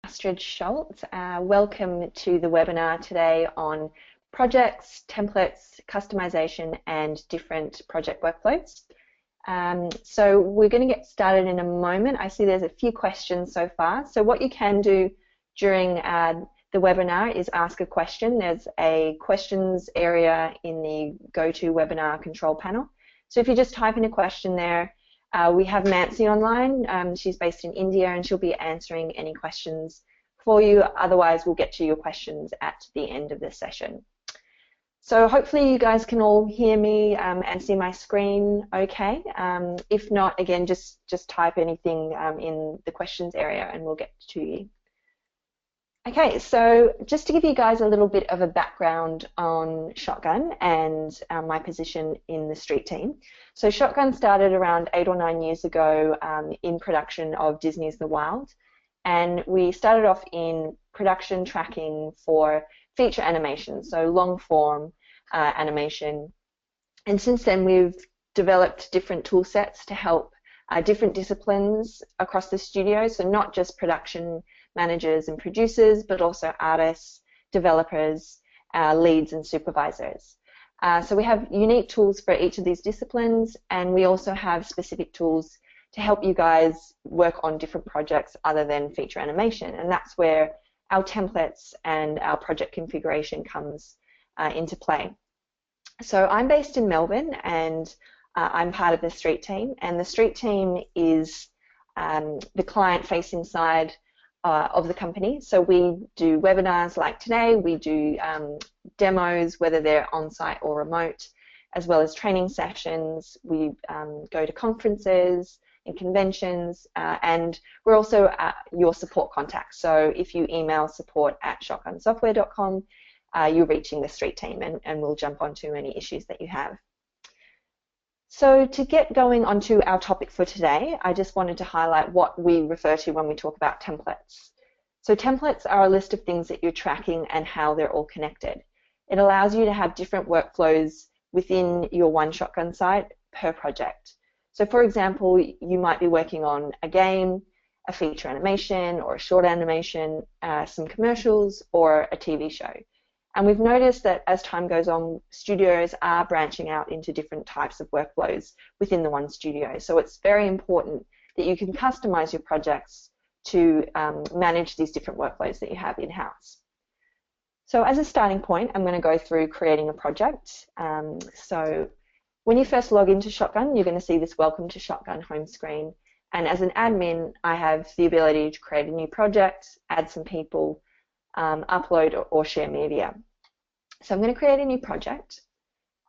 Astrid Scholte. Welcome to the webinar today on projects, templates, customization, and different project workflows. So we're going to get started in a moment. I see there's a few questions so far. So what you can do during the webinar is ask a question. There's a questions area in the GoToWebinar control panel. So if you just type in a question there, we have Mansi online. She's based in India and she'll be answering any questions for you. Otherwise, we'll get to your questions at the end of this session. So hopefully you guys can all hear me and see my screen okay. If not, again, just type anything in the questions area and we'll get to you. Okay, so just to give you guys a little bit of a background on Shotgun and my position in the street team. So Shotgun started around 8 or 9 years ago in production of Disney's The Wild, and we started off in production tracking for feature animation, so long form animation. And since then we've developed different tool sets to help different disciplines across the studio, so not just production managers and producers, but also artists, developers, leads and supervisors. So we have unique tools for each of these disciplines, and we also have specific tools to help you guys work on different projects other than feature animation, and that's where our templates and our project configuration comes into play. So I'm based in Melbourne, and I'm part of the street team, and the street team is the client-facing side of the company. So we do webinars like today, we do demos, whether they're on-site or remote, as well as training sessions. We go to conferences and conventions, and we're also your support contact. So if you email support@shotgunsoftware.com, you're reaching the street team, and we'll jump onto any issues that you have. So to get going onto our topic for today, I just wanted to highlight what we refer to when we talk about templates. So templates are a list of things that you're tracking and how they're all connected. It allows you to have different workflows within your one Shotgun site per project. So for example, you might be working on a game, a feature animation, or a short animation, some commercials, or a TV show. And we've noticed that as time goes on, studios are branching out into different types of workflows within the one studio. So it's very important that you can customize your projects to manage these different workflows that you have in-house. So as a starting point, I'm going to go through creating a project. So when you first log into Shotgun, you're going to see this Welcome to Shotgun home screen. And as an admin, I have the ability to create a new project, add some people, upload or share media. So I'm going to create a new project,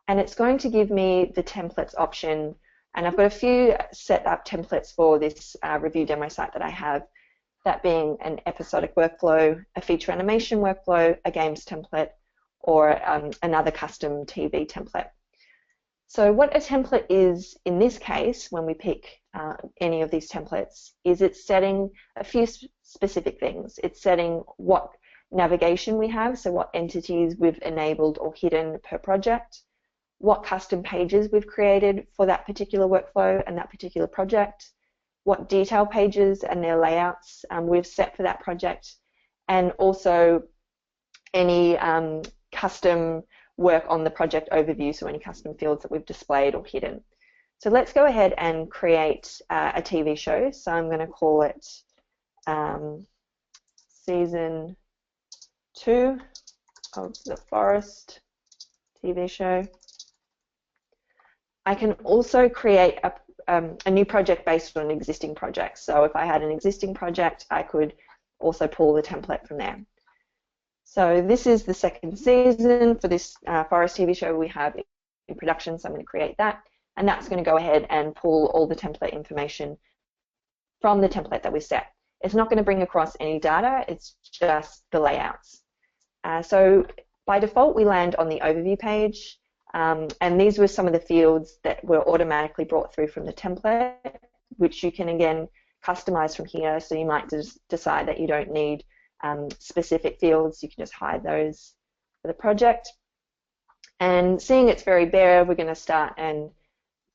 and it's going to give me the templates option, and I've got a few set up templates for this review demo site that I have, that being an episodic workflow, a feature animation workflow, a games template, or another custom TV template. So what a template is in this case, when we pick any of these templates, is it's setting a few specific things. It's setting what navigation we have, so what entities we've enabled or hidden per project, what custom pages we've created for that particular workflow and that particular project, what detail pages and their layouts we've set for that project, and also any custom work on the project overview, so any custom fields that we've displayed or hidden. So let's go ahead and create a TV show. So I'm going to call it Season 2 of the Forest TV show. I can also create a new project based on an existing project. So if I had an existing project, I could also pull the template from there. So this is the second season for this Forest TV show we have in production, so I'm going to create that, and that's going to go ahead and pull all the template information from the template that we set. It's not going to bring across any data, it's just the layouts. So by default we land on the overview page, and these were some of the fields that were automatically brought through from the template, which you can again customize from here. So you might just decide that you don't need specific fields, you can just hide those for the project. And seeing it's very bare, we're going to start and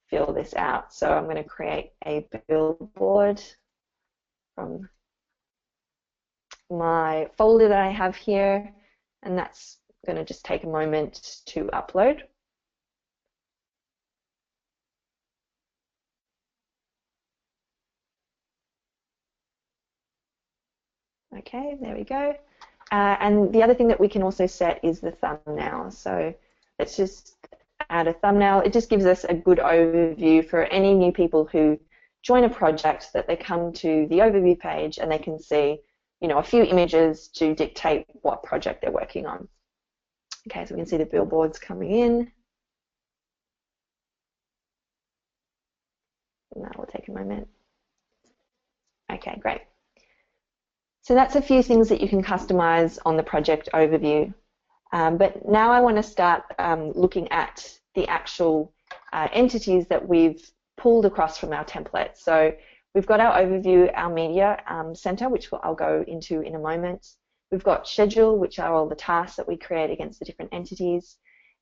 fill this out. So I'm going to create a billboard from my folder that I have here, and that's going to just take a moment to upload. Okay, there we go. And the other thing that we can also set is the thumbnail. So let's just add a thumbnail. It just gives us a good overview for any new people who join a project, that they come to the overview page and they can see, you know, a few images to dictate what project they're working on. Okay, so we can see the billboards coming in. And that will take a moment. Okay, great. So that's a few things that you can customize on the project overview. But now I want to start looking at the actual entities that we've pulled across from our template. So we've got our overview, our media center, which I'll go into in a moment. We've got schedule, which are all the tasks that we create against the different entities.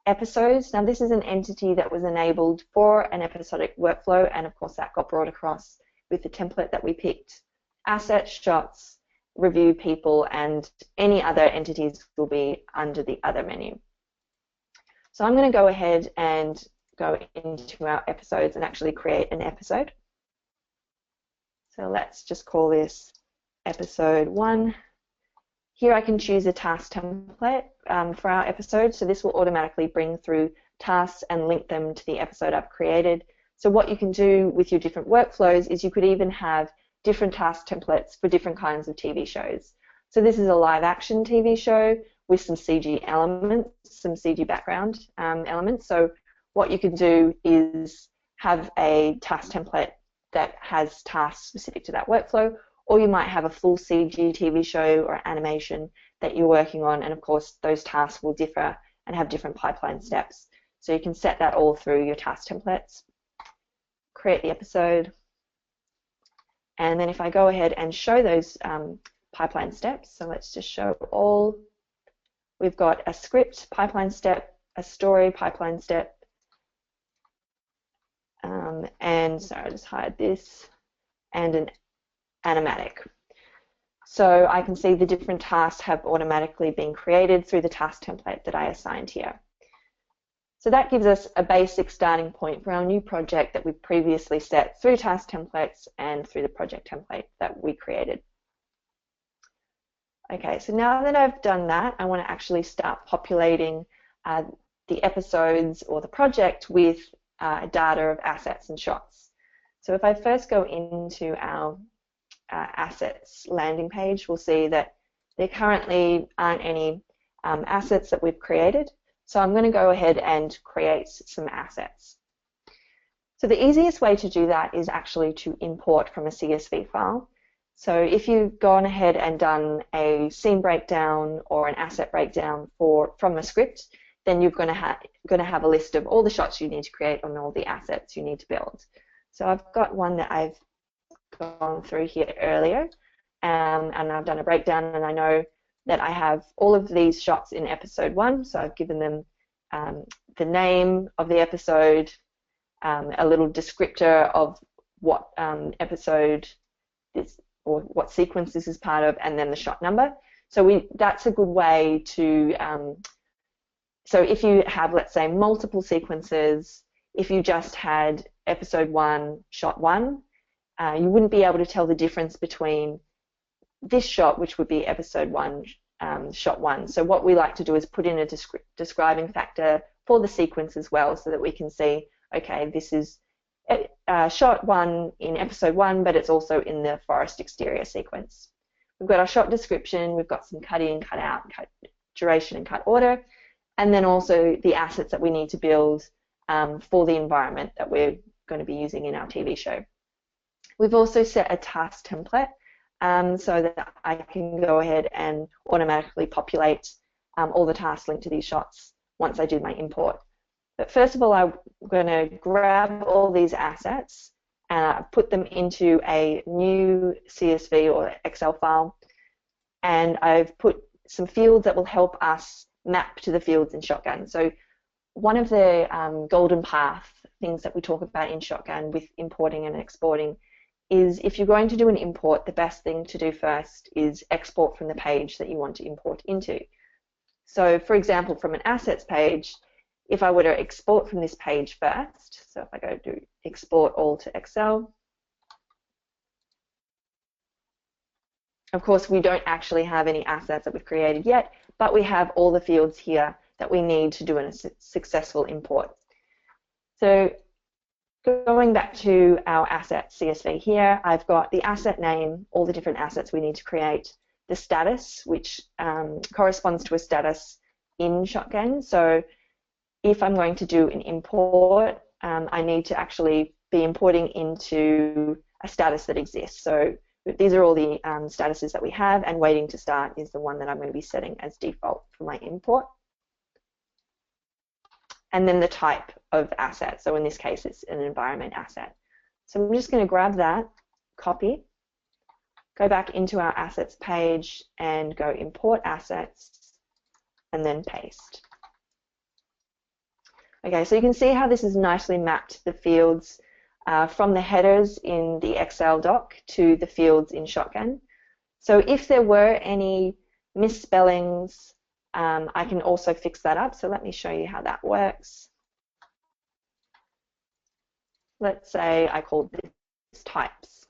Episodes, now this is an entity that was enabled for an episodic workflow, and of course that got brought across with the template that we picked. Assets, shots, review, people, and any other entities will be under the other menu. So I'm going to go ahead and go into our episodes and actually create an episode. So let's just call this episode 1. Here I can choose a task template for our episode, so this will automatically bring through tasks and link them to the episode I've created. So what you can do with your different workflows is you could even have different task templates for different kinds of TV shows. So this is a live action TV show with some CG elements, some CG background elements. So what you can do is have a task template that has tasks specific to that workflow, or you might have a full CG TV show or animation that you're working on, and of course those tasks will differ and have different pipeline steps. So you can set that all through your task templates, create the episode, and then if I go ahead and show those pipeline steps, so let's just show all. We've got a script pipeline step, a story pipeline step, and sorry, I'll just hide this, and an animatic. So I can see the different tasks have automatically been created through the task template that I assigned here. So that gives us a basic starting point for our new project that we previously set through task templates and through the project template that we created. Okay, so now that I've done that, I want to actually start populating the episodes or the project with data of assets and shots. So if I first go into our assets landing page, we'll see that there currently aren't any assets that we've created. So I'm going to go ahead and create some assets. So the easiest way to do that is actually to import from a CSV file. So if you've gone ahead and done a scene breakdown or an asset breakdown from a script, then you're going to have a list of all the shots you need to create and all the assets you need to build. So I've got one that I've gone through here earlier, and I've done a breakdown, and I know that I have all of these shots in episode 1, so I've given them the name of the episode, a little descriptor of what episode this or what sequence this is part of, and then the shot number. So that's a good way to, so if you have, let's say, multiple sequences, if you just had episode 1, shot 1, you wouldn't be able to tell the difference between this shot, which would be episode 1, shot 1. So what we like to do is put in a describing factor for the sequence as well, so that we can see, okay, this is shot 1 in episode 1, but it's also in the forest exterior sequence. We've got our shot description, we've got some cut in, cut out, cut duration and cut order, and then also the assets that we need to build for the environment that we're going to be using in our TV show. We've also set a task template so that I can go ahead and automatically populate all the tasks linked to these shots once I do my import. But first of all, I'm going to grab all these assets and put them into a new CSV or Excel file, and I've put some fields that will help us map to the fields in Shotgun. So one of the golden path things that we talk about in Shotgun with importing and exporting is if you're going to do an import, the best thing to do first is export from the page that you want to import into. So for example, from an assets page, if I were to export from this page first, so if I go to export all to Excel, of course we don't actually have any assets that we've created yet, but we have all the fields here that we need to do a successful import. So going back to our asset CSV here, I've got the asset name, all the different assets we need to create, the status, which corresponds to a status in Shotgun. So if I'm going to do an import, I need to actually be importing into a status that exists. So these are all the statuses that we have, and waiting to start is the one that I'm going to be setting as default for my import. And then the type of asset. So in this case, it's an environment asset. So I'm just going to grab that, copy, go back into our assets page and go import assets, and then paste. Okay, so you can see how this has nicely mapped the fields from the headers in the Excel doc to the fields in Shotgun. So if there were any misspellings, I can also fix that up. So let me show you how that works. Let's say I called this types,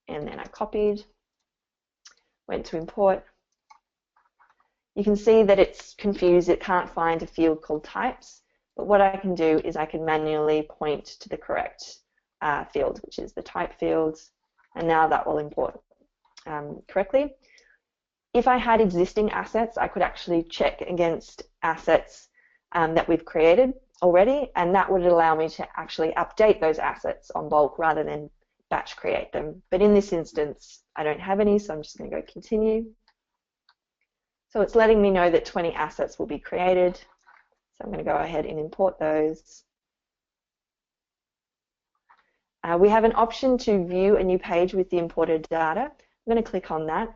and then I copied, went to import. You can see that it's confused. It can't find a field called types. But what I can do is I can manually point to the correct field, which is the type fields, and now that will import correctly. If I had existing assets, I could actually check against assets that we've created already, and that would allow me to actually update those assets on bulk rather than batch create them. But in this instance, I don't have any, so I'm just going to go continue. So it's letting me know that 20 assets will be created. So I'm going to go ahead and import those. We have an option to view a new page with the imported data. I'm going to click on that.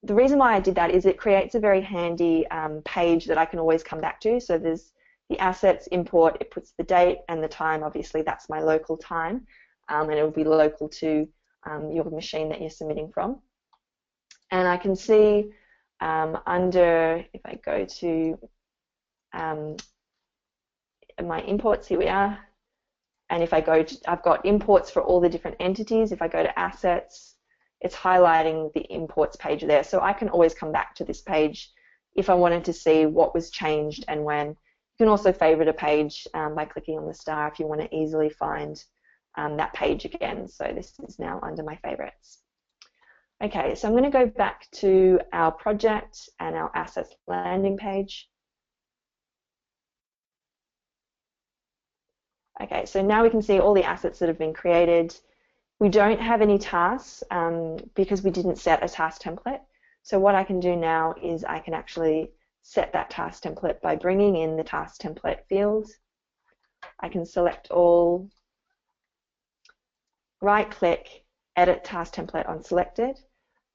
The reason why I did that is it creates a very handy page that I can always come back to. So there's the assets import, it puts the date and the time. Obviously that's my local time, and it will be local to your machine that you're submitting from. And I can see under, if I go to my imports, here we are, and if I go to, I've got imports for all the different entities. If I go to assets, it's highlighting the imports page there. So I can always come back to this page if I wanted to see what was changed and when. You can also favorite a page by clicking on the star if you want to easily find that page again. So this is now under my favorites. Okay, so I'm going to go back to our project and our assets landing page. Okay, so now we can see all the assets that have been created. We don't have any tasks because we didn't set a task template. So what I can do now is I can actually set that task template by bringing in the task template field. I can select all, right click, edit task template on selected,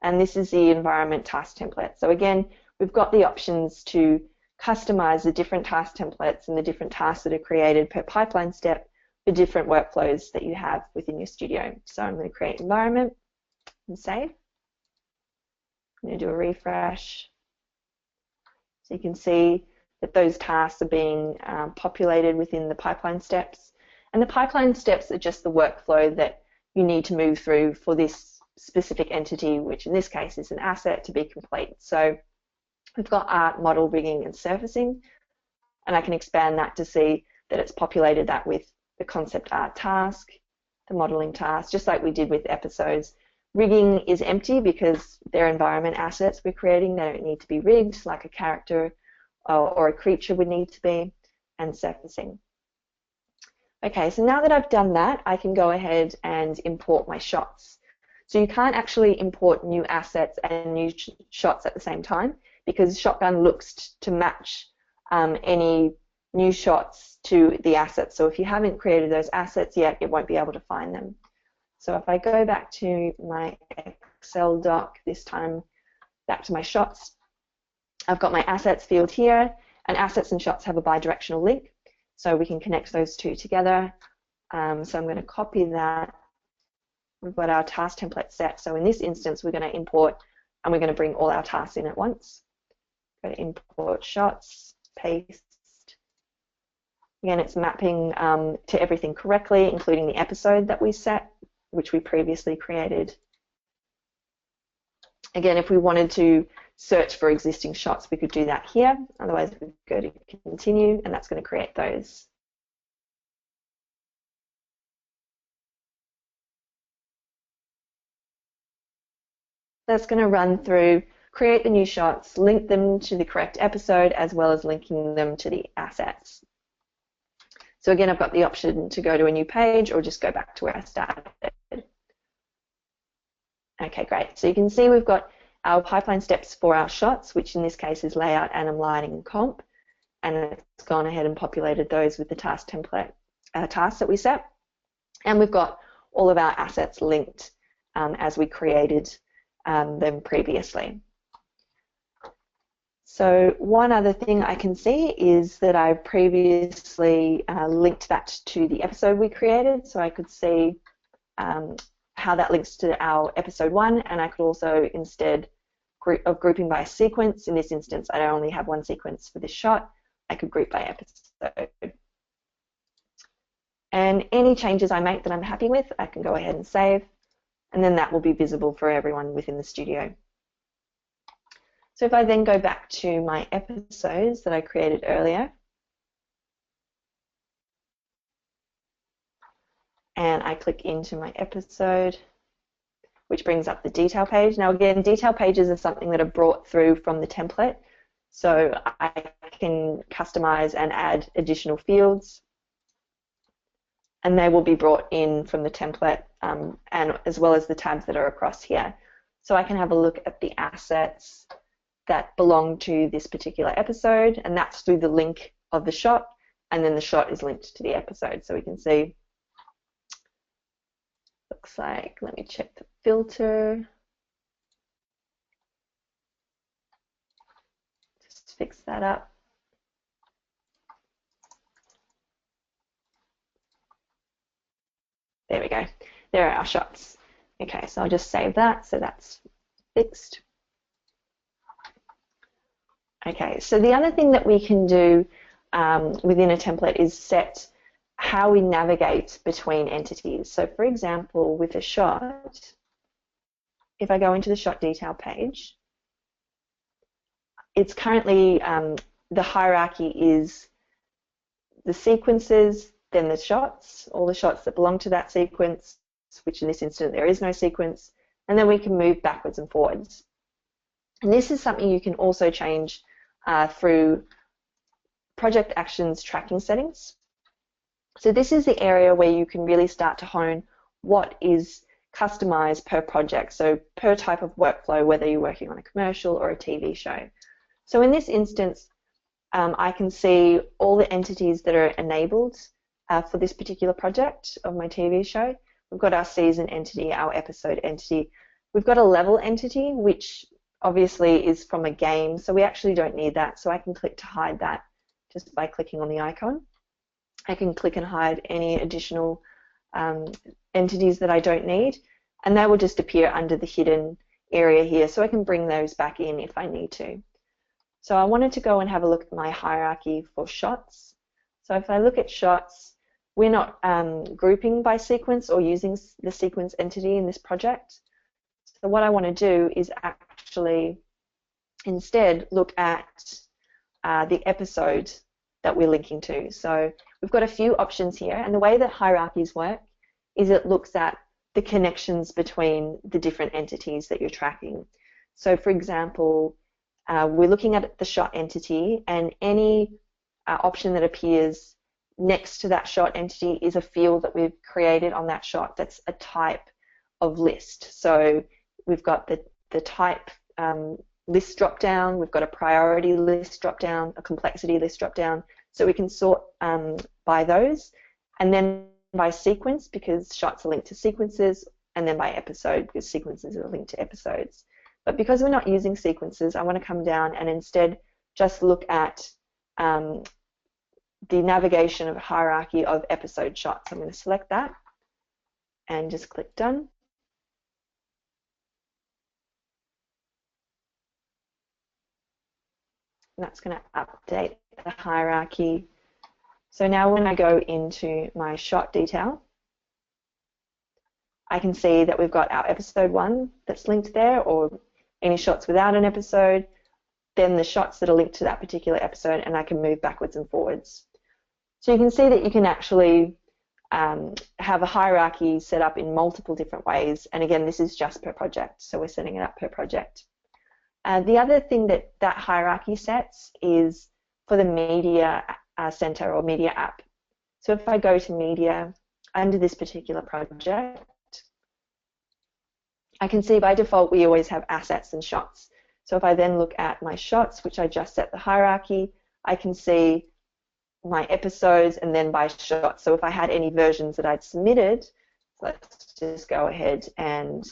and this is the environment task template. So again, we've got the options to customize the different task templates and the different tasks that are created per pipeline step for different workflows that you have within your studio. So I'm going to create environment and save. I'm going to do a refresh. So you can see that those tasks are being populated within the pipeline steps. And the pipeline steps are just the workflow that you need to move through for this specific entity, which in this case is an asset, to be complete. So we've got art, model, rigging, and surfacing, and I can expand that to see that it's populated that with the concept art task, the modeling task, just like we did with episodes. Rigging is empty because they're environment assets we're creating. They don't need to be rigged like a character or a creature would need to be, and surfacing. Okay, so now that I've done that, I can go ahead and import my shots. So you can't actually import new assets and new shots at the same time, because Shotgun looks to match any new shots to the assets. So if you haven't created those assets yet, it won't be able to find them. So if I go back to my Excel doc, this time back to my shots, I've got my assets field here, and assets and shots have a bidirectional link, so we can connect those two together. So I'm going to copy that we've got our task template set. So in this instance, we're going to import and we're going to bring all our tasks in at once. Go to import shots, paste. Again, it's mapping to everything correctly, including the episode that we set, which we previously created. Again, if we wanted to search for existing shots, we could do that here. Otherwise, we go to continue, and that's going to create those. That's going to run through, create the new shots, link them to the correct episode, as well as linking them to the assets. So again, I've got the option to go to a new page or just go back to where I started. Okay, great. So you can see we've got our pipeline steps for our shots, which in this case is layout, anim, lighting, and comp. And it's gone ahead and populated those with the task template tasks that we set. And we've got all of our assets linked as we created them previously. So one other thing I can see is that I previously linked that to the episode we created, so I could see how that links to our episode 1, and I could also, instead of grouping by sequence, in this instance I only have one sequence for this shot, I could group by episode. And any changes I make that I'm happy with, I can go ahead and save, and then that will be visible for everyone within the studio. So if I then go back to my episodes that I created earlier, and I click into my episode, which brings up the detail page. Now again, detail pages are something that are brought through from the template, so I can customize and add additional fields, and they will be brought in from the template, and as well as the tabs that are across here. So I can have a look at the assets that belong to this particular episode, and that's through the link of the shot, and then the shot is linked to the episode. So we can see, looks like, let me check the filter. Just fix that up. There we go. There are our shots. Okay, so I'll just save that, so that's fixed. Okay, so the other thing that we can do within a template is set how we navigate between entities. So for example, with a shot, if I go into the shot detail page, it's currently, the hierarchy is the sequences, then the shots, all the shots that belong to that sequence, which in this instance there is no sequence, and then we can move backwards and forwards. And this is something you can also change through project actions tracking settings. So this is the area where you can really start to hone what is customized per project, so per type of workflow, whether you're working on a commercial or a TV show. So in this instance, I can see all the entities that are enabled for this particular project of my TV show. We've got our season entity, our episode entity. We've got a level entity, which obviously is from a game, so we actually don't need that. So I can click to hide that just by clicking on the icon. I can click and hide any additional entities that I don't need, and they will just appear under the hidden area here, so I can bring those back in if I need to. So I wanted to go and have a look at my hierarchy for shots. So if I look at shots, we're not grouping by sequence or using the sequence entity in this project. So what I want to do is actually instead look at the episode that we're linking to. So we've got a few options here, and the way that hierarchies work is it looks at the connections between the different entities that you're tracking. So for example, we're looking at the shot entity, and any option that appears next to that shot entity is a field that we've created on that shot that's a type of list. So we've got the type list drop-down, we've got a priority list drop-down, a complexity list drop-down, so we can sort by those, and then by sequence, because shots are linked to sequences, and then by episode, because sequences are linked to episodes. But because we're not using sequences, I want to come down and instead just look at the navigation of a hierarchy of episode shots. I'm going to select that and just click done. and that's going to update the hierarchy. So now when I go into my shot detail, I can see that we've got our episode 1 that's linked there, or any shots without an episode, then the shots that are linked to that particular episode, and I can move backwards and forwards. So you can see that you can actually have a hierarchy set up in multiple different ways, and again, this is just per project, so we're setting it up per project. The other thing that that hierarchy sets is for the media center or media app. So if I go to media under this particular project, I can see by default we always have assets and shots. So if I then look at my shots, which I just set the hierarchy, I can see my episodes and then by shot. So if I had any versions that I'd submitted, let's just go ahead and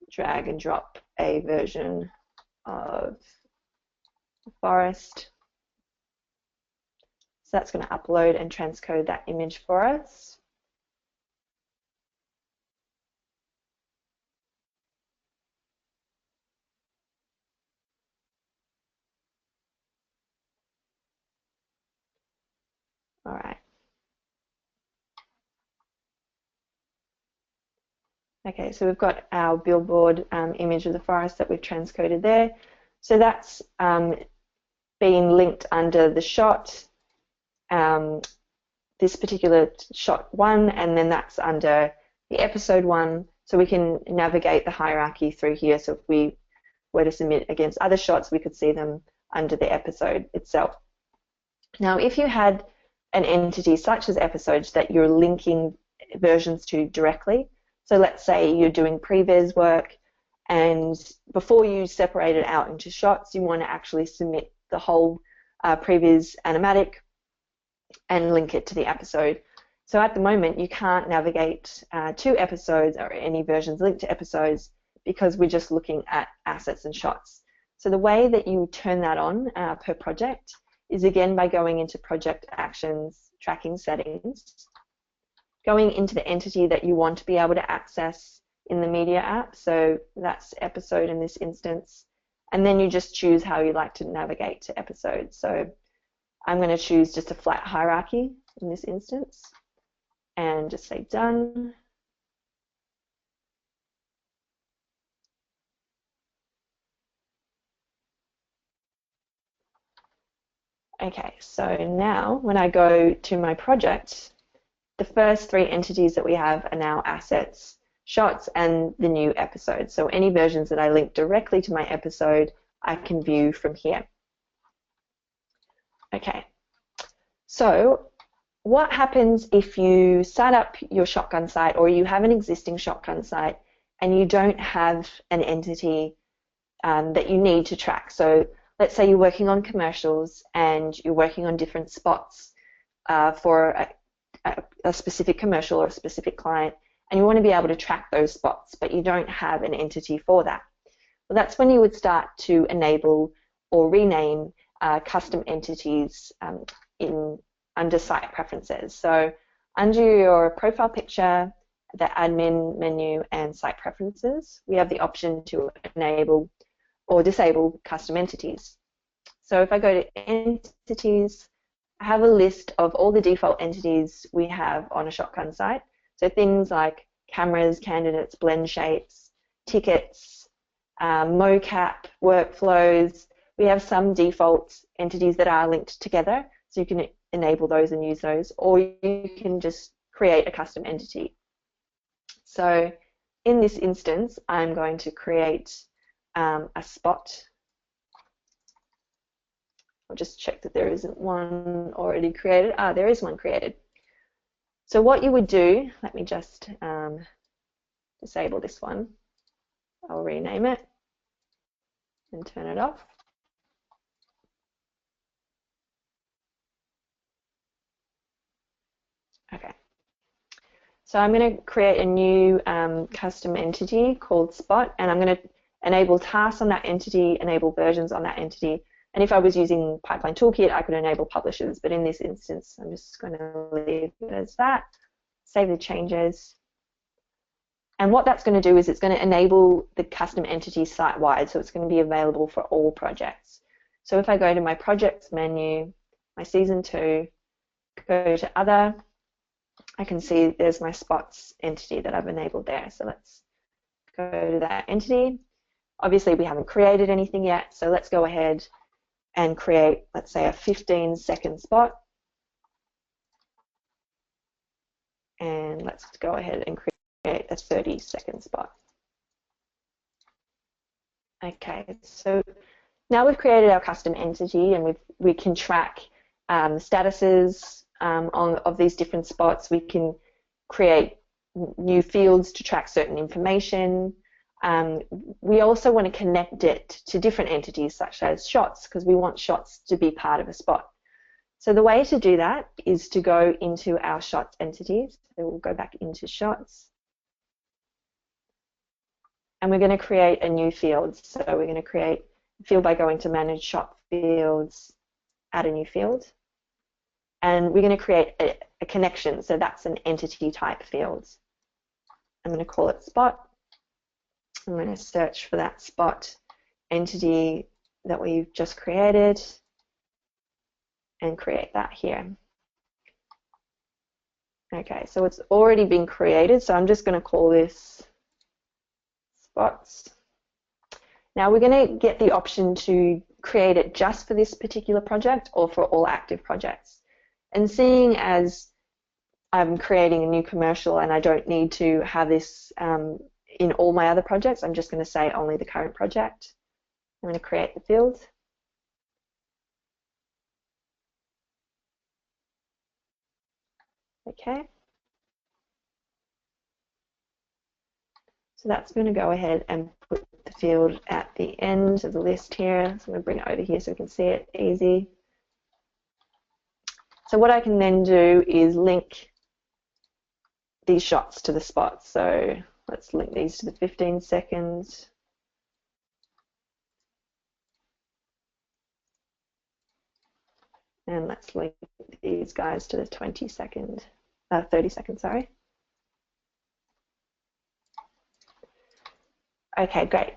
drag and drop a version of the forest. So that's going to upload and transcode that image for us. All right. Okay, so we've got our billboard image of the forest that we've transcoded there. So that's being linked under the shot, this particular shot 1, and then that's under the episode 1. So we can navigate the hierarchy through here. So if we were to submit against other shots, we could see them under the episode itself. Now, if you had an entity such as episodes that you're linking versions to directly, so let's say you're doing previs work, and before you separate it out into shots, you want to actually submit the whole previs animatic and link it to the episode. So at the moment, you can't navigate to episodes or any versions linked to episodes because we're just looking at assets and shots. So the way that you turn that on per project is again by going into project actions, tracking settings, going into the entity that you want to be able to access in the media app. So that's episode in this instance. And then you just choose how you like to navigate to episodes. So I'm going to choose just a flat hierarchy in this instance and just say done. Okay, so now when I go to my project, the first 3 entities that we have are now assets, shots, and the new episode. So any versions that I link directly to my episode, I can view from here. Okay, so what happens if you set up your shotgun site or you have an existing shotgun site and you don't have an entity that you need to track? So let's say you're working on commercials and you're working on different spots for a specific commercial or a specific client, and you want to be able to track those spots, but you don't have an entity for that. Well, that's when you would start to enable or rename custom entities under site preferences. So under your profile picture, the admin menu, and site preferences, we have the option to enable or disable custom entities. So if I go to entities, I have a list of all the default entities we have on a shotgun site. So things like cameras, candidates, blend shapes, tickets, mocap, workflows. We have some default entities that are linked together, so you can enable those and use those, or you can just create a custom entity. So in this instance, I'm going to create a spot. I'll just check that there isn't one already created. There is one created. So what you would do, let me just disable this one. I'll rename it and turn it off. Okay. So I'm going to create a new custom entity called Spot, and I'm going to enable tasks on that entity, enable versions on that entity. And if I was using Pipeline Toolkit, I could enable publishers. But in this instance, I'm just going to leave it as that, save the changes. And what that's going to do is it's going to enable the custom entity site-wide, so it's going to be available for all projects. So if I go to my projects menu, my season 2, go to other, I can see there's my spots entity that I've enabled there. So let's go to that entity. Obviously we haven't created anything yet, so let's go ahead and create, let's say, a 15-second spot. And let's go ahead and create a 30-second spot. Okay, so now we've created our custom entity, and we can track the statuses of these different spots. We can create new fields to track certain information. We also want to connect it to different entities such as shots, because we want shots to be part of a spot. So the way to do that is to go into our shots entities. So we'll go back into shots. And we're going to create a new field. So we're going to create a field by going to Manage Shot Fields, add a new field. And we're going to create a connection. So that's an entity type field. I'm going to call it spot. I'm going to search for that spot entity that we've just created and create that here. Okay, so it's already been created, so I'm just going to call this spots. Now we're going to get the option to create it just for this particular project or for all active projects. And seeing as I'm creating a new commercial and I don't need to have this in all my other projects, I'm just going to say only the current project. I'm going to create the field. Okay. So that's going to go ahead and put the field at the end of the list here. So I'm going to bring it over here so we can see it easy. So what I can then do is link these shots to the spots. So let's link these to the 15 seconds. And let's link these guys to the 30 second, sorry. Okay, great.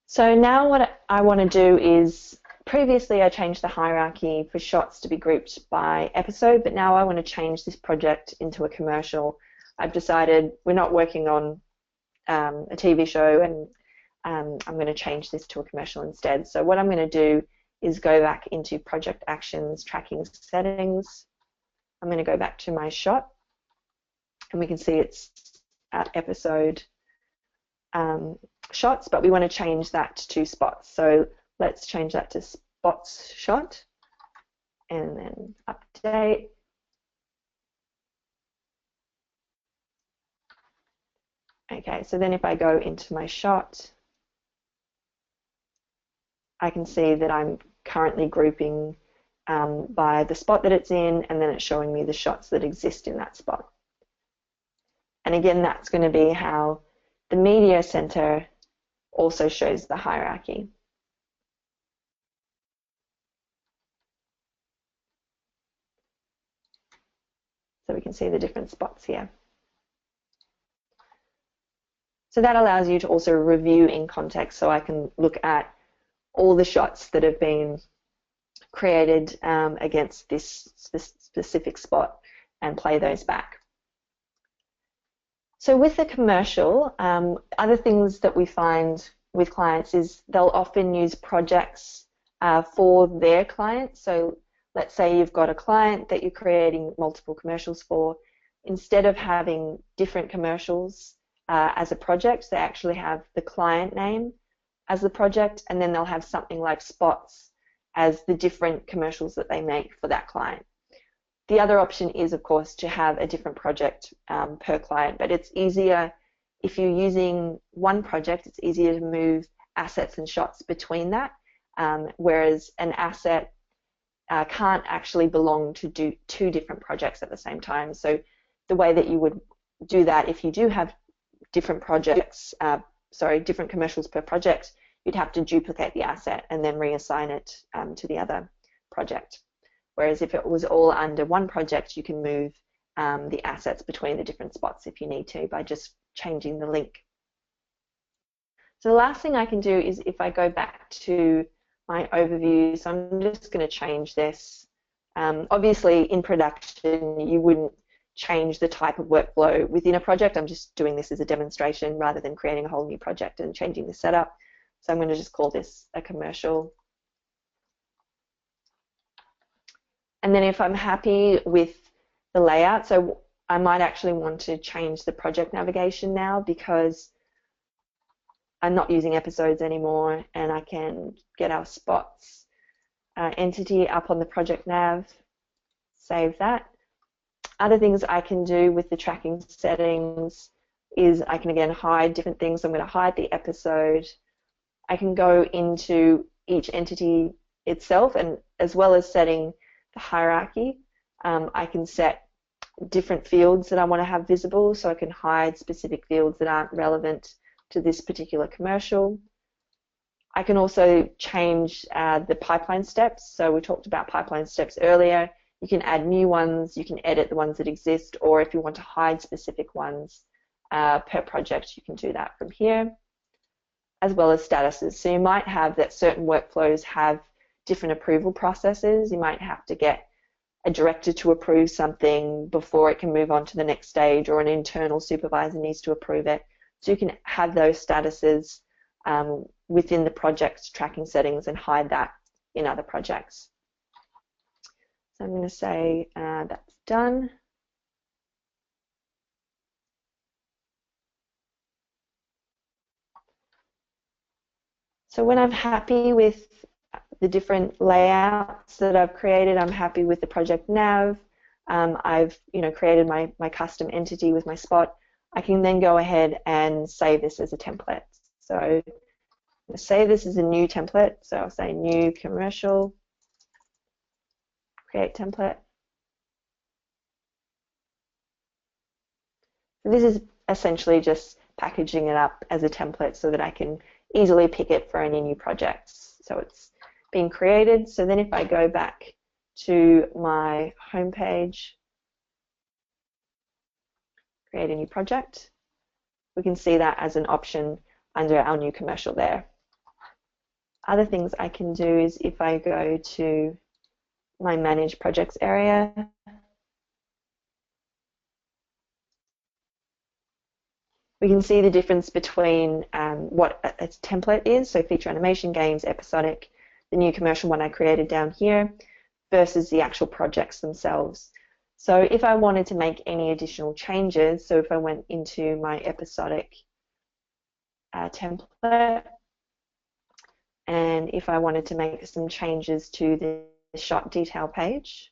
So now what I want to do is, previously I changed the hierarchy for shots to be grouped by episode, but now I want to change this project into a commercial. I've decided we're not working on a TV show, and I'm going to change this to a commercial instead. So what I'm going to do is go back into Project Actions, Tracking Settings. I'm going to go back to my shot, and we can see it's at episode shots, but we want to change that to spots. So let's change that to spots shot, and then update. Okay, so then if I go into my shot, I can see that I'm currently grouping by the spot that it's in, and then it's showing me the shots that exist in that spot. And again, that's going to be how the Media Center also shows the hierarchy. So we can see the different spots here. So that allows you to also review in context, so I can look at all the shots that have been created against this specific spot and play those back. So with the commercial, other things that we find with clients is they'll often use projects for their clients. So let's say you've got a client that you're creating multiple commercials for. Instead of having different commercials as a project, they actually have the client name as the project, and then they'll have something like spots as the different commercials that they make for that client. The other option is, of course, to have a different project per client, but it's easier if you're using one project, it's easier to move assets and shots between that, whereas an asset can't actually belong to two different projects at the same time. So the way that you would do that, if you do have different projects, different commercials per project, you'd have to duplicate the asset and then reassign it to the other project. Whereas if it was all under one project, you can move the assets between the different spots if you need to by just changing the link. So the last thing I can do is if I go back to my overview. So I'm just going to change this. Obviously, in production, you wouldn't change the type of workflow within a project. I'm just doing this as a demonstration rather than creating a whole new project and changing the setup. So I'm going to just call this a commercial. And then if I'm happy with the layout, so I might actually want to change the project navigation now because I'm not using episodes anymore, and I can get our spots entity up on the project nav, save that. Other things I can do with the tracking settings is I can again hide different things. I'm going to hide the episode. I can go into each entity itself, and as well as setting the hierarchy, I can set different fields that I want to have visible, so I can hide specific fields that aren't relevant to this particular commercial. I can also change the pipeline steps. So we talked about pipeline steps earlier. You can add new ones, you can edit the ones that exist, or if you want to hide specific ones per project, you can do that from here, as well as statuses. So you might have that certain workflows have different approval processes. You might have to get a director to approve something before it can move on to the next stage, or an internal supervisor needs to approve it. So you can have those statuses within the project tracking settings and hide that in other projects. So I'm going to say that's done. So when I'm happy with the different layouts that I've created, I'm happy with the project nav. I've created my custom entity with my spot. I can then go ahead and save this as a template. So I'm going to save this as a new template. So I'll say new commercial, create template. This is essentially just packaging it up as a template so that I can easily pick it for any new projects. So it's been created. So then if I go back to my home page, create a new project, we can see that as an option under our new commercial there. Other things I can do is if I go to my manage projects area, we can see the difference between what a template is, so feature animation, games, episodic, the new commercial one I created down here, versus the actual projects themselves. So if I wanted to make any additional changes, so if I went into my episodic template, and if I wanted to make some changes to the shot detail page,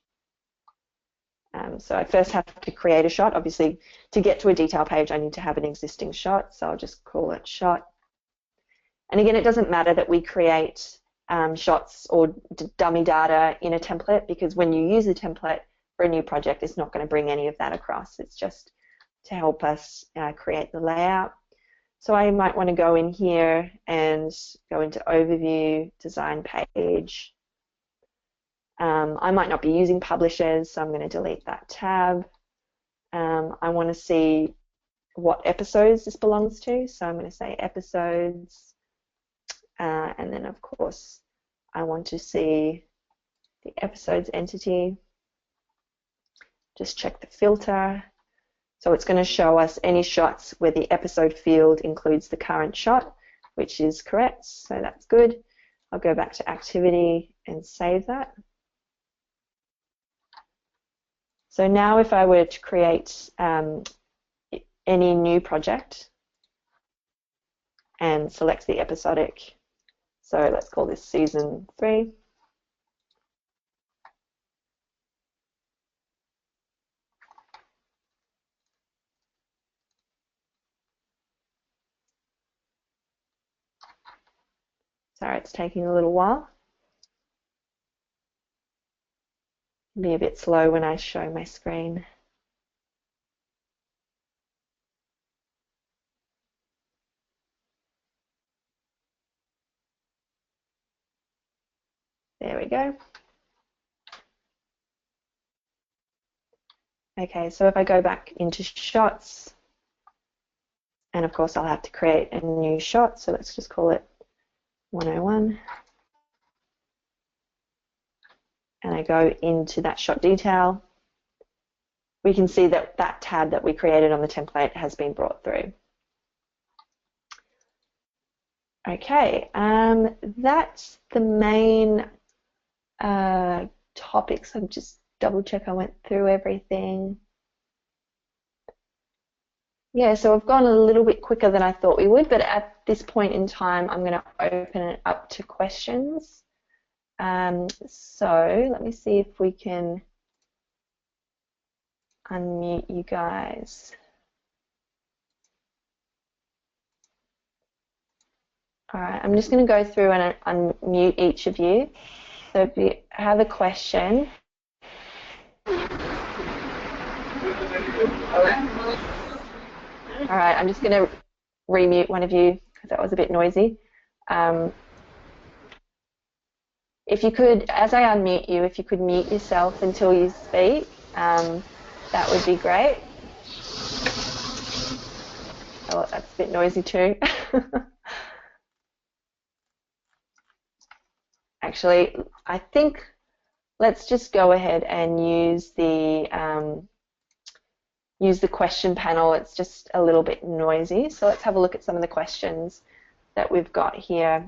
so I first have to create a shot. Obviously, to get to a detail page, I need to have an existing shot, so I'll just call it shot. And again, it doesn't matter that we create shots or dummy data in a template, because when you use a template for a new project, it's not going to bring any of that across. It's just to help us create the layout. So I might want to go in here and go into Overview, Design Page. I might not be using publishers, so I'm going to delete that tab. I want to see what episodes this belongs to, so I'm going to say episodes. And then, of course, I want to see the episodes entity. Just check the filter. So it's going to show us any shots where the episode field includes the current shot, which is correct, so that's good. I'll go back to activity and save that. So now if I were to create any new project and select the episodic, so let's call this season 3. Sorry, it's taking a little while. Be a bit slow when I show my screen. There we go. Okay, so if I go back into shots, and of course I'll have to create a new shot, so let's just call it 101. and I go into that shot detail, we can see that that tab that we created on the template has been brought through. Okay, that's the main topics. I'll just double check I went through everything. Yeah, so I've gone a little bit quicker than I thought we would, but at this point in time, I'm going to open it up to questions. So let me see if we can unmute you guys. All right, I'm just going to go through and unmute each of you. So if you have a question. All right, I'm just going to remute one of you because that was a bit noisy. If you could, as I unmute you, if you could mute yourself until you speak, that would be great. Oh, that's a bit noisy too. Actually, I think let's just go ahead and use the question panel. It's just a little bit noisy. So let's have a look at some of the questions that we've got here.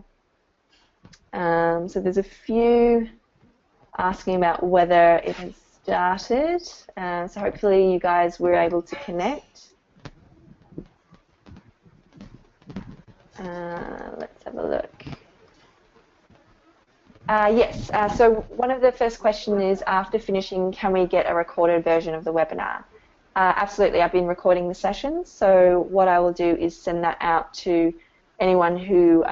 So there's a few asking about whether it has started. So hopefully you guys were able to connect. Let's have a look. Yes, so one of the first questions is, after finishing, can we get a recorded version of the webinar? Absolutely, I've been recording the sessions, so what I will do is send that out to anyone who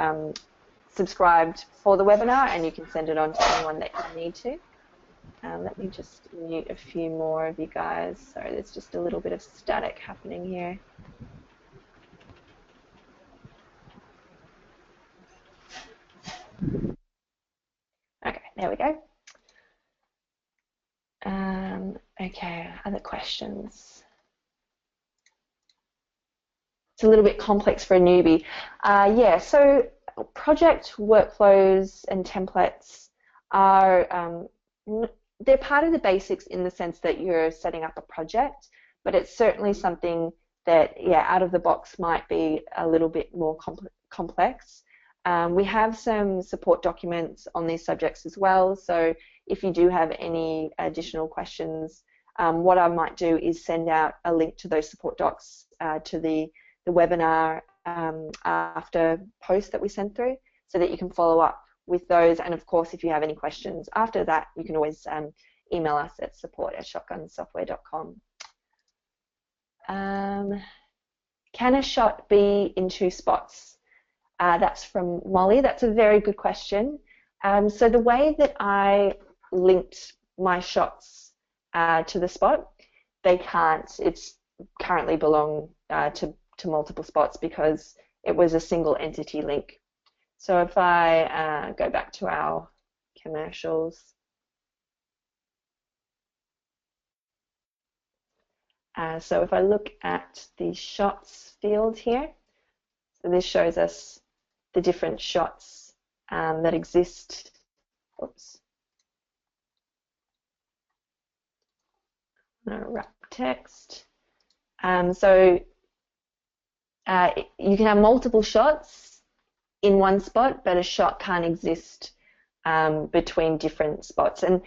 subscribed for the webinar, and you can send it on to anyone that you need to. Let me just mute a few more of you guys. Sorry, there's just a little bit of static happening here. Okay, there we go. Okay, other questions? It's a little bit complex for a newbie. Yeah, so project workflows and templates are, they're part of the basics in the sense that you're setting up a project, but it's certainly something that, yeah, out of the box might be a little bit more complex. We have some support documents on these subjects as well, so if you do have any additional questions, what I might do is send out a link to those support docs to the webinar after post that we send through, so that you can follow up with those. And of course, if you have any questions after that, you can always email us at support@shotgunsoftware.com. Can a shot be in 2 spots? That's from Molly. That's a very good question. So the way that I linked my shots to the spot, they can't. It's currently belong to multiple spots because it was a single entity link. So if I go back to our commercials, so if I look at the shots field here, so this shows us the different shots that exist. Oops. Wrap text. So you can have multiple shots in one spot, but a shot can't exist between different spots. And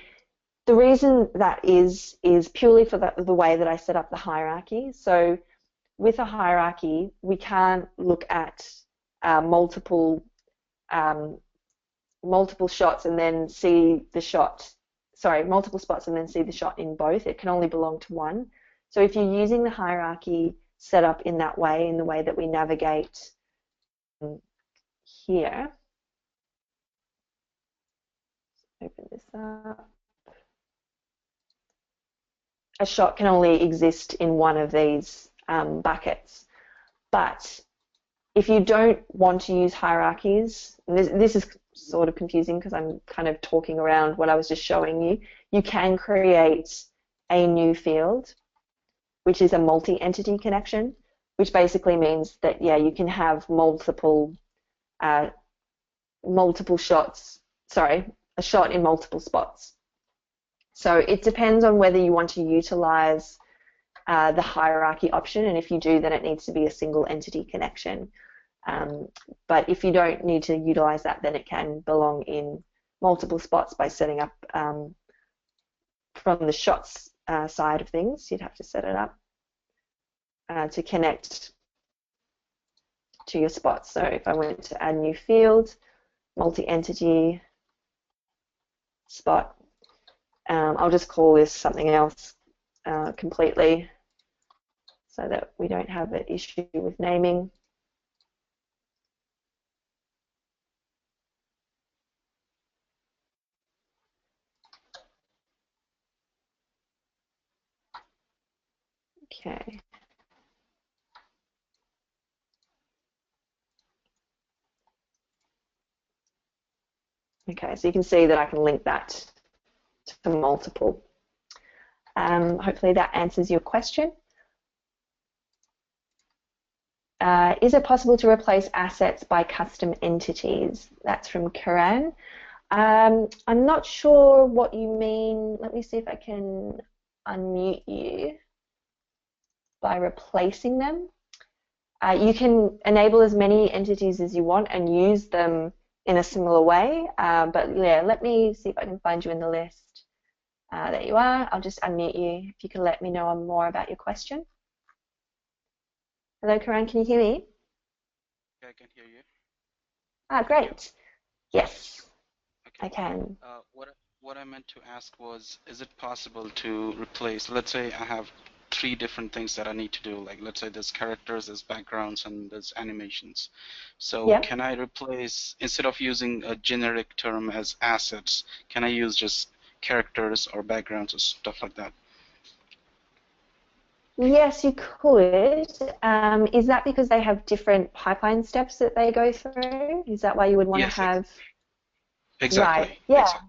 the reason that is purely for the way that I set up the hierarchy. So with a hierarchy, we can't look at multiple shots and then see the shot. Sorry, multiple spots and then see the shot in both. It can only belong to one. So if you're using the hierarchy set up in that way, in the way that we navigate here, open this up. A shot can only exist in one of these buckets. But if you don't want to use hierarchies, and this is sort of confusing because I'm kind of talking around what I was just showing you, you can create a new field, which is a multi-entity connection, which basically means that, yeah, you can have multiple shots, sorry, a shot in multiple spots. So it depends on whether you want to utilize the hierarchy option, and if you do, then it needs to be a single entity connection. But if you don't need to utilize that, then it can belong in multiple spots by setting up from the shots side of things. You'd have to set it up to connect to your spots. So if I went to add new field, multi-entity spot, I'll just call this something else completely so that we don't have an issue with naming. Okay. Okay, so you can see that I can link that to multiple. Hopefully that answers your question. Is it possible to replace assets by custom entities? That's from Karan. I'm not sure what you mean. Let me see if I can unmute you by replacing them. You can enable as many entities as you want and use them in a similar way, but yeah, let me see if I can find you in the list. There you are. I'll just unmute you if you can let me know more about your question. Hello, Karan, can you hear me? Yeah, I can hear you. Great. Yes, Okay. I can. What I meant to ask was, is it possible to replace, let's say I have 3 different things that I need to do, like let's say there's characters, there's backgrounds, and there's animations. So Yep. can I replace, instead of using a generic term as assets, can I use just characters or backgrounds or stuff like that? Yes, you could. Is that because they have different pipeline steps that they go through? Is that why you would want to Yes, have? Right. exactly. Yeah, Exactly.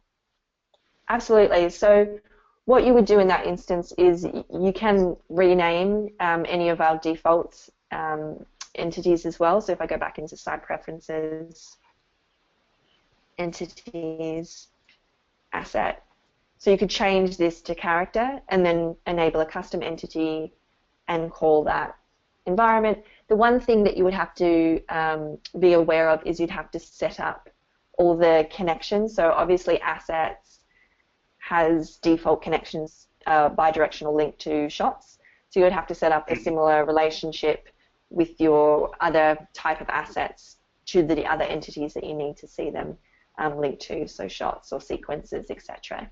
absolutely. So what you would do in that instance is you can rename any of our default entities as well. So if I go back into site preferences, entities, asset, so you could change this to character and then enable a custom entity and call that environment. The one thing that you would have to be aware of is you'd have to set up all the connections. So obviously assets has default connections bidirectional link to shots. So you would have to set up a similar relationship with your other type of assets to the other entities that you need to see them linked to, so shots or sequences, etc.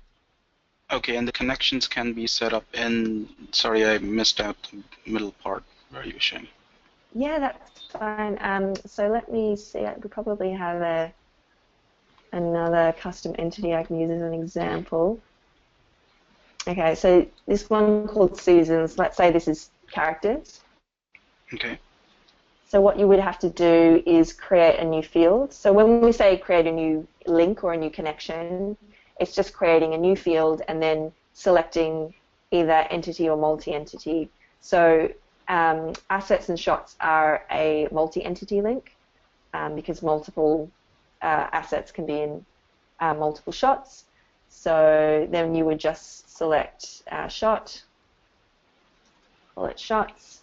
Okay, and the connections can be set up in, sorry, I missed out the middle part where you were saying. Yeah, that's fine. So let me see. I could probably have another custom entity I can use as an example. Okay, so this one called seasons, let's say this is characters. Okay. So what you would have to do is create a new field. So when we say create a new link or a new connection, it's just creating a new field and then selecting either entity or multi-entity. So assets and shots are a multi-entity link because multiple assets can be in multiple shots. So then you would just select shot, call it shots.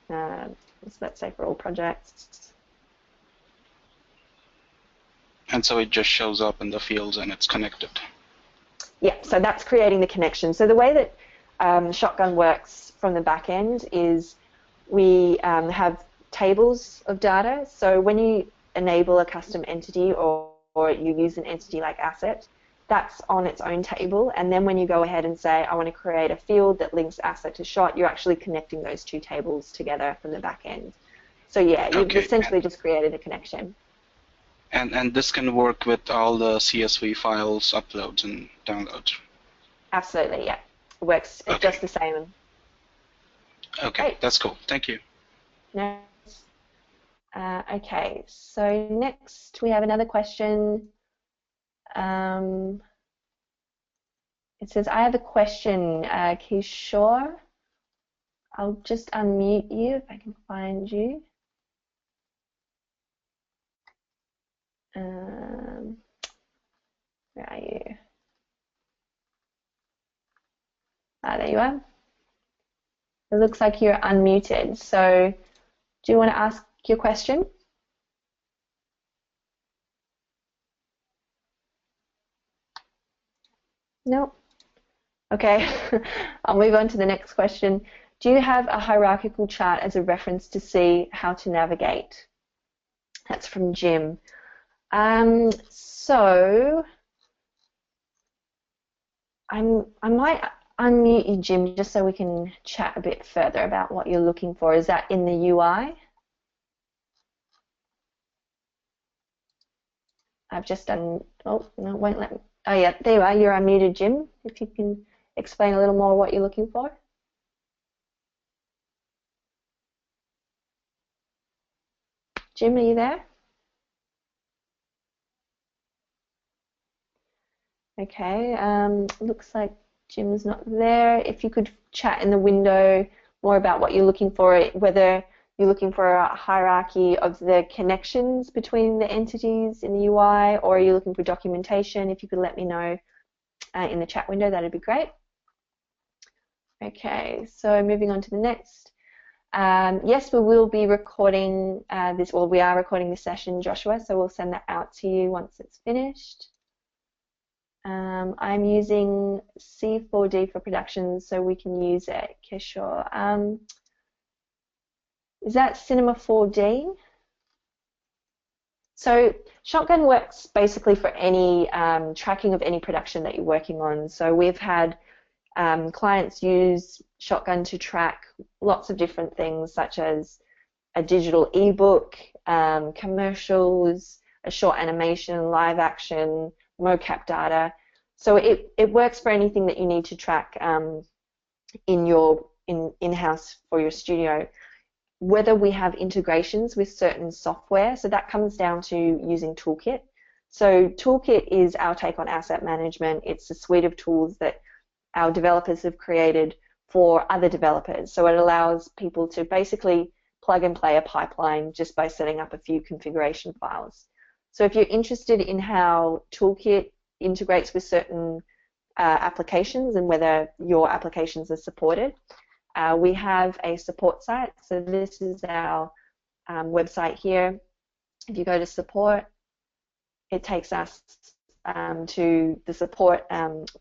So let's say for all projects. And so it just shows up in the fields and it's connected. Yeah, so that's creating the connection. So the way that Shotgun works from the back end is we have tables of data. So when you enable a custom entity or you use an entity like asset, that's on its own table. And then when you go ahead and say, I want to create a field that links asset to shot, you're actually connecting those two tables together from the back end. So yeah, you've essentially just created a connection. And this can work with all the CSV files, uploads and downloads. Absolutely, yeah. It works just the same. Okay, great. That's cool. Thank you. No. Okay, so next we have another question. It says, I have a question, Kishore. I'll just unmute you if I can find you. Where are you? There you are. It looks like you're unmuted. So do you want to ask your question? No? Okay, I'll move on to the next question. Do you have a hierarchical chart as a reference to see how to navigate? That's from Jim. So I might unmute you, Jim, just so we can chat a bit further about what you're looking for. Is that in the UI? I've just done, oh, no, it won't let me. Oh yeah, there you are, you're unmuted, Jim. If you can explain a little more what you're looking for. Jim, are you there? Okay, looks like Jim's not there. If you could chat in the window more about what you're looking for, whether you're looking for a hierarchy of the connections between the entities in the UI, or are you looking for documentation? If you could let me know in the chat window, that'd be great. Okay, so moving on to the next. Yes, we will be recording this, well, we are recording this session, Joshua, so we'll send that out to you once it's finished. I'm using C4D for production, so we can use it. Okay, sure. Is that Cinema 4D? So Shotgun works basically for any tracking of any production that you're working on. So we've had clients use Shotgun to track lots of different things, such as a digital ebook, commercials, a short animation, live action, mocap data. So it works for anything that you need to track in-house for your studio. Whether we have integrations with certain software, so that comes down to using Toolkit. So Toolkit is our take on asset management. It's a suite of tools that our developers have created for other developers. So it allows people to basically plug and play a pipeline just by setting up a few configuration files. So if you're interested in how Toolkit integrates with certain applications and whether your applications are supported, we have a support site. So this is our website here. If you go to support, it takes us to the support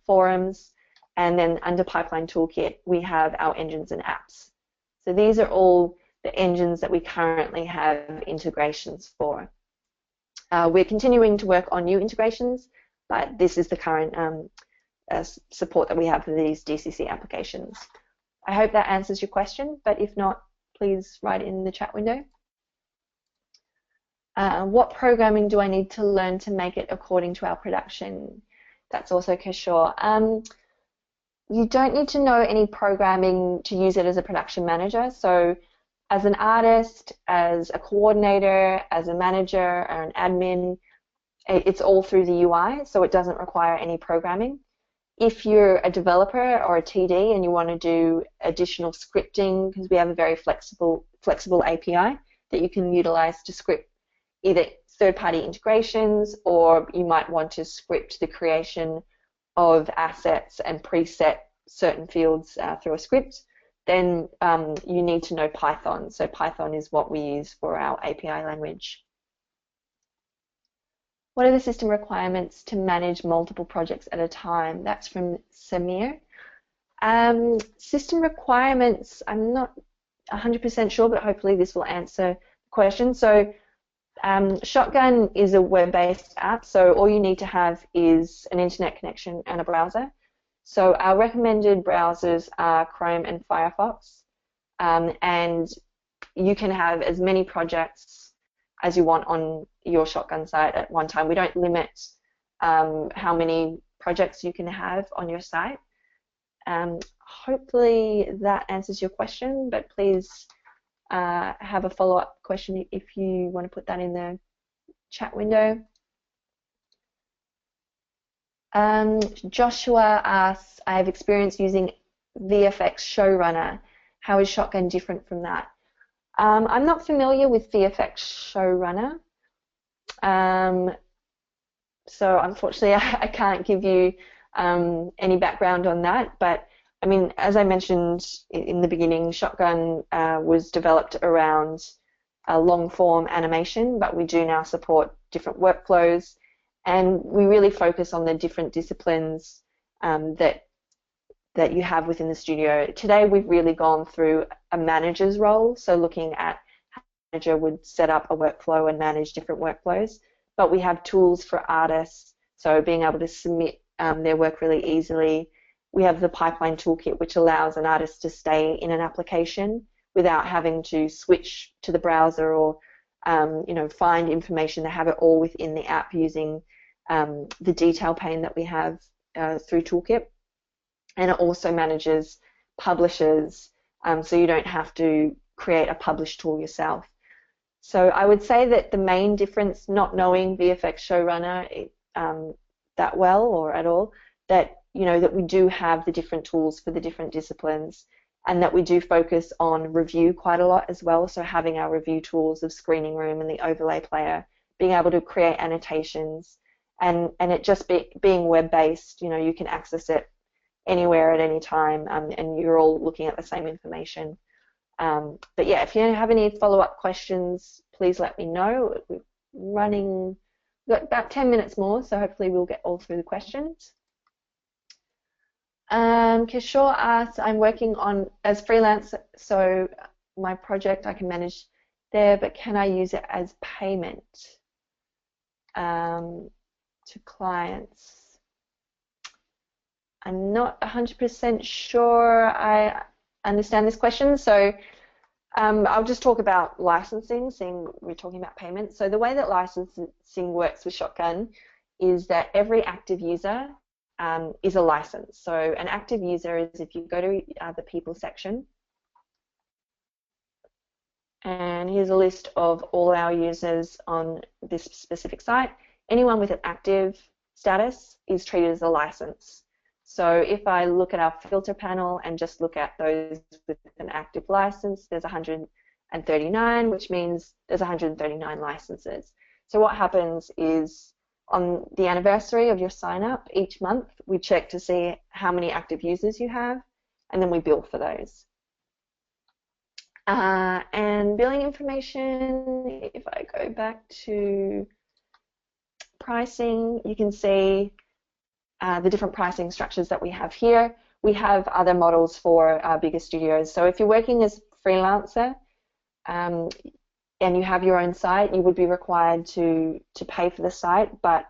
forums, and then under Pipeline Toolkit, we have our engines and apps. So these are all the engines that we currently have integrations for. We're continuing to work on new integrations, but this is the current support that we have for these DCC applications. I hope that answers your question, but if not, please write it in the chat window. What programming do I need to learn to make it according to our production? That's also Kishore. You don't need to know any programming to use it as a production manager. So as an artist, as a coordinator, as a manager, or an admin, it's all through the UI, so it doesn't require any programming. If you're a developer or a TD and you want to do additional scripting, because we have a very flexible API that you can utilize to script either third-party integrations, or you might want to script the creation of assets and preset certain fields through a script, then you need to know Python. So Python is what we use for our API language. What are the system requirements to manage multiple projects at a time? That's from Samir. System requirements, I'm not 100% sure, but hopefully this will answer the question. So Shotgun is a web-based app, so all you need to have is an internet connection and a browser. So our recommended browsers are Chrome and Firefox, and you can have as many projects as you want on your Shotgun site at one time. We don't limit how many projects you can have on your site. Hopefully that answers your question, but please have a follow-up question if you want to put that in the chat window. Joshua asks, I have experience using VFX Showrunner. How is Shotgun different from that? I'm not familiar with VFX Showrunner. So unfortunately, I can't give you any background on that. But I mean, as I mentioned in the beginning, Shotgun was developed around long form animation, but we do now support different workflows, and we really focus on the different disciplines that you have within the studio. Today, we've really gone through a manager's role, so looking at how a manager would set up a workflow and manage different workflows. But we have tools for artists, so being able to submit their work really easily. We have the pipeline toolkit, which allows an artist to stay in an application without having to switch to the browser or find information. They have it all within the app using the detail pane that we have through Toolkit. And it also manages publishers, so you don't have to create a publish tool yourself. So I would say that the main difference, not knowing VFX Showrunner that well or at all, that that we do have the different tools for the different disciplines, and that we do focus on review quite a lot as well. So having our review tools of Screening Room and the overlay player, being able to create annotations, and it just being web-based, you can access it anywhere at any time, and you're all looking at the same information. But yeah, if you have any follow-up questions, please let me know. We've got about 10 minutes more, so hopefully we'll get all through the questions. Kishore asks, I'm working on as freelance, so my project I can manage there, but can I use it as payment to clients? I'm not 100% sure I understand this question, so I'll just talk about licensing, seeing we're talking about payments. So the way that licensing works with Shotgun is that every active user is a license. So an active user is, if you go to the people section, and here's a list of all our users on this specific site, anyone with an active status is treated as a license. So if I look at our filter panel and just look at those with an active license, there's 139, which means there's 139 licenses. So what happens is, on the anniversary of your sign up each month, we check to see how many active users you have, and then we bill for those. And billing information, if I go back to pricing, you can see the different pricing structures that we have here. We have other models for our bigger studios. So if you're working as a freelancer and you have your own site, you would be required to pay for the site. But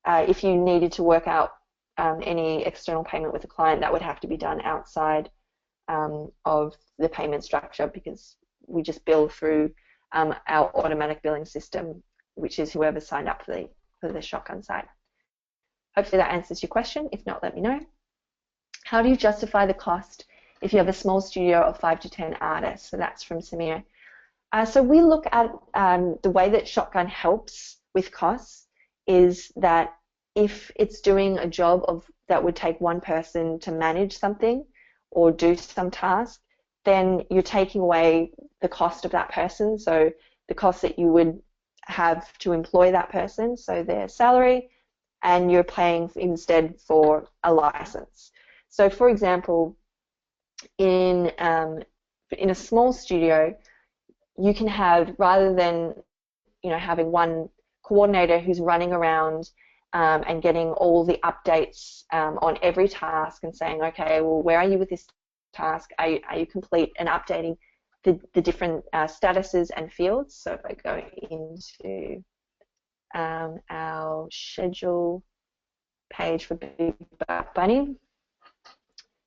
if you needed to work out any external payment with a client, that would have to be done outside of the payment structure, because we just bill through our automatic billing system, which is whoever signed up for the Shotgun site. Hopefully that answers your question. If not, let me know. How do you justify the cost if you have a small studio of 5 to 10 artists? So that's from Samir. So we look at the way that Shotgun helps with costs is that if it's doing a job that would take one person to manage something or do some task, then you're taking away the cost of that person. So the cost that you would have to employ that person, so their salary, and you're paying instead for a license. So for example, in a small studio, you can have, rather than having one coordinator who's running around and getting all the updates on every task and saying, okay, well, where are you with this task? Are you complete? And updating the different statuses and fields. So if I go into our schedule page for Big Back Bunny,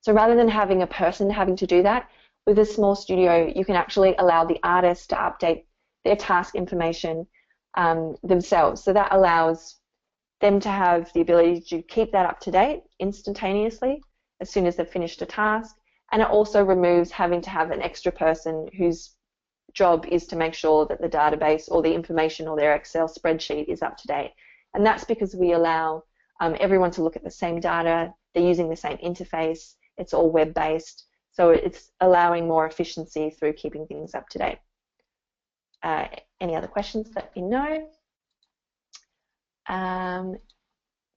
so rather than having a person having to do that, with a small studio, you can actually allow the artist to update their task information themselves. So that allows them to have the ability to keep that up to date instantaneously as soon as they've finished a task. And it also removes having to have an extra person whose job is to make sure that the database or the information or their Excel spreadsheet is up to date. And that's because we allow everyone to look at the same data, they're using the same interface, it's all web-based, so it's allowing more efficiency through keeping things up to date. Any other questions, let me know.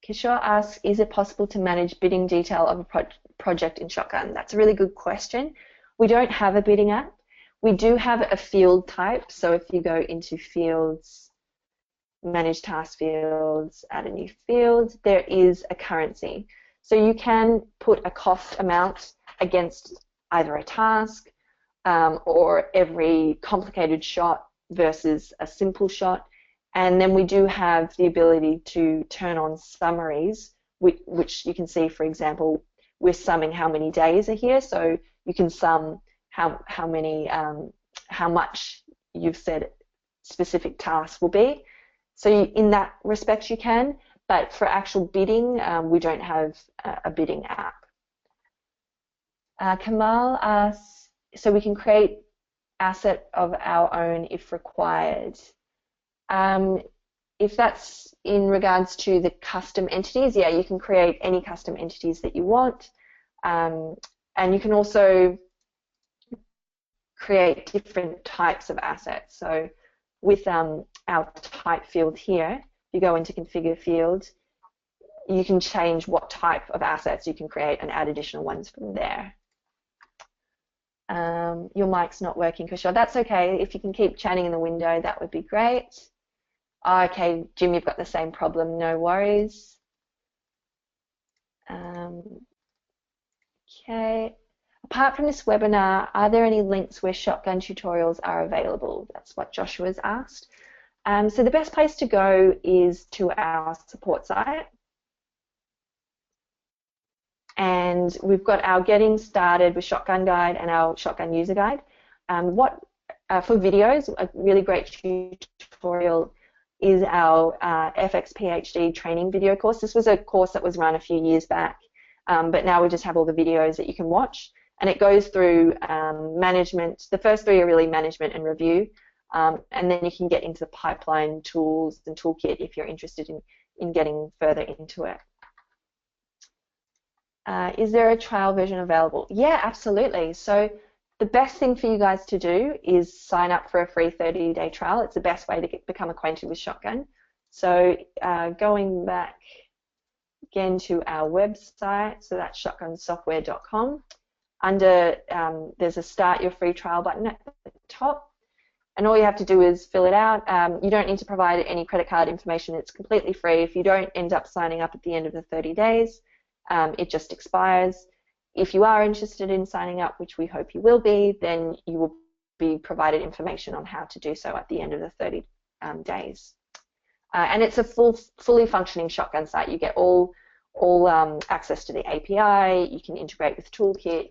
Kishore asks, is it possible to manage bidding detail of a project in Shotgun? That's a really good question. We don't have a bidding app. We do have a field type. So if you go into fields, manage task fields, add a new field, there is a currency. So you can put a cost amount against either a task or every complicated shot versus a simple shot. And then we do have the ability to turn on summaries, which you can see, for example, we're summing how many days are here. So you can sum how much you've said specific tasks will be. So in that respect you can, but for actual bidding, we don't have a bidding app. Kamal asks, so we can create asset of our own if required. If that's in regards to the custom entities, yeah, you can create any custom entities that you want, and you can also create different types of assets. So with our type field here, you go into configure field, you can change what type of assets you can create and add additional ones from there. Your mic's not working, Kushal. That's okay. If you can keep chatting in the window, that would be great. Okay, Jim, you've got the same problem. No worries. Okay. Apart from this webinar, are there any links where Shotgun tutorials are available? That's what Joshua's asked. So the best place to go is to our support site. And we've got our Getting Started with Shotgun Guide and our Shotgun User Guide. For videos, a really great tutorial is our FX PhD training video course. This was a course that was run a few years back, but now we just have all the videos that you can watch. And it goes through management. The first three are really management and review. And then you can get into the pipeline tools and toolkit if you're interested in getting further into it. Is there a trial version available? Yeah, absolutely. So the best thing for you guys to do is sign up for a free 30-day trial. It's the best way to become acquainted with Shotgun. So going back again to our website, so that's shotgunsoftware.com. Under there's a Start Your Free Trial button at the top. And all you have to do is fill it out. You don't need to provide any credit card information. It's completely free. If you don't end up signing up at the end of the 30 days, it just expires. If you are interested in signing up, which we hope you will be, then you will be provided information on how to do so at the end of the 30 days. And it's a fully functioning Shotgun site. You get all access to the API. You can integrate with Toolkit.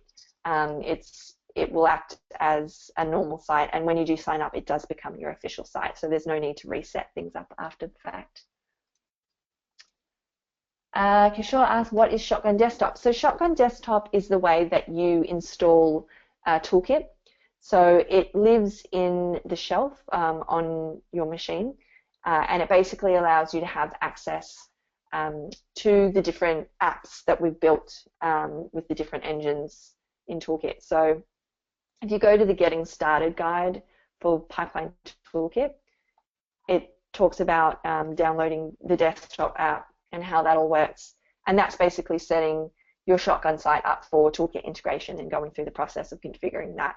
It will act as a normal site, and when you do sign up, it does become your official site. So there's no need to reset things up after the fact. Kishore asked, what is Shotgun Desktop? So Shotgun Desktop is the way that you install Toolkit. So it lives in the shelf on your machine, and it basically allows you to have access to the different apps that we've built with the different engines in Toolkit. So if you go to the Getting Started guide for Pipeline Toolkit, it talks about downloading the desktop app and how that all works. And that's basically setting your Shotgun site up for Toolkit integration and going through the process of configuring that.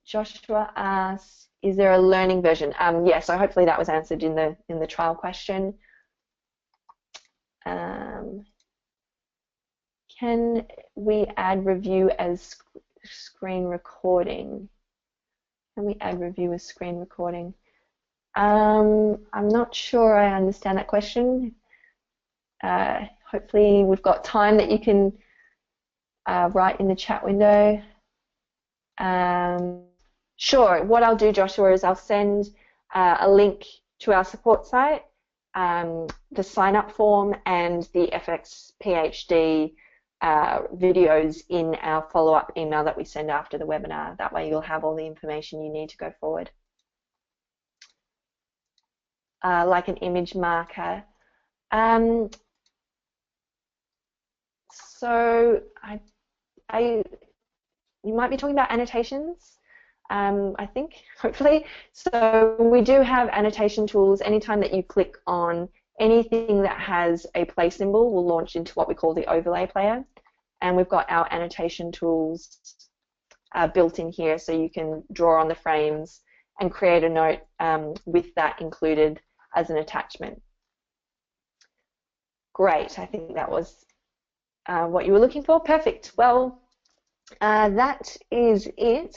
Joshua asks, is there a learning version? Yeah, so hopefully that was answered in the trial question. Can we add review as screen recording? Can we add review as screen recording? I'm not sure I understand that question. Hopefully we've got time that you can write in the chat window. Sure, what I'll do, Joshua, is I'll send a link to our support site, the sign-up form, and the FX PhD videos in our follow-up email that we send after the webinar. That way you'll have all the information you need to go forward. Like an image marker. So you might be talking about annotations, I think, hopefully. So we do have annotation tools. Anytime that you click on anything that has a play symbol will launch into what we call the overlay player. And we've got our annotation tools built in here, so you can draw on the frames and create a note with that included as an attachment. Great, I think that was what you were looking for. Perfect. Well, that is it.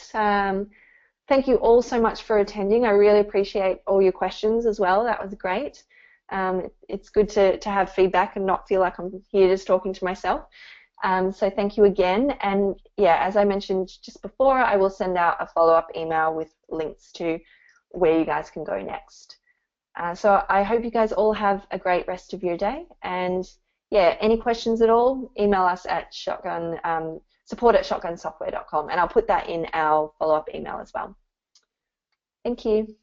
Thank you all so much for attending. I really appreciate all your questions as well. That was great. It's good to have feedback and not feel like I'm here just talking to myself. So thank you again. And yeah, as I mentioned just before, I will send out a follow-up email with links to where you guys can go next. So I hope you guys all have a great rest of your day. And yeah, any questions at all, email us at support@shotgunsoftware.com, and I'll put that in our follow-up email as well. Thank you.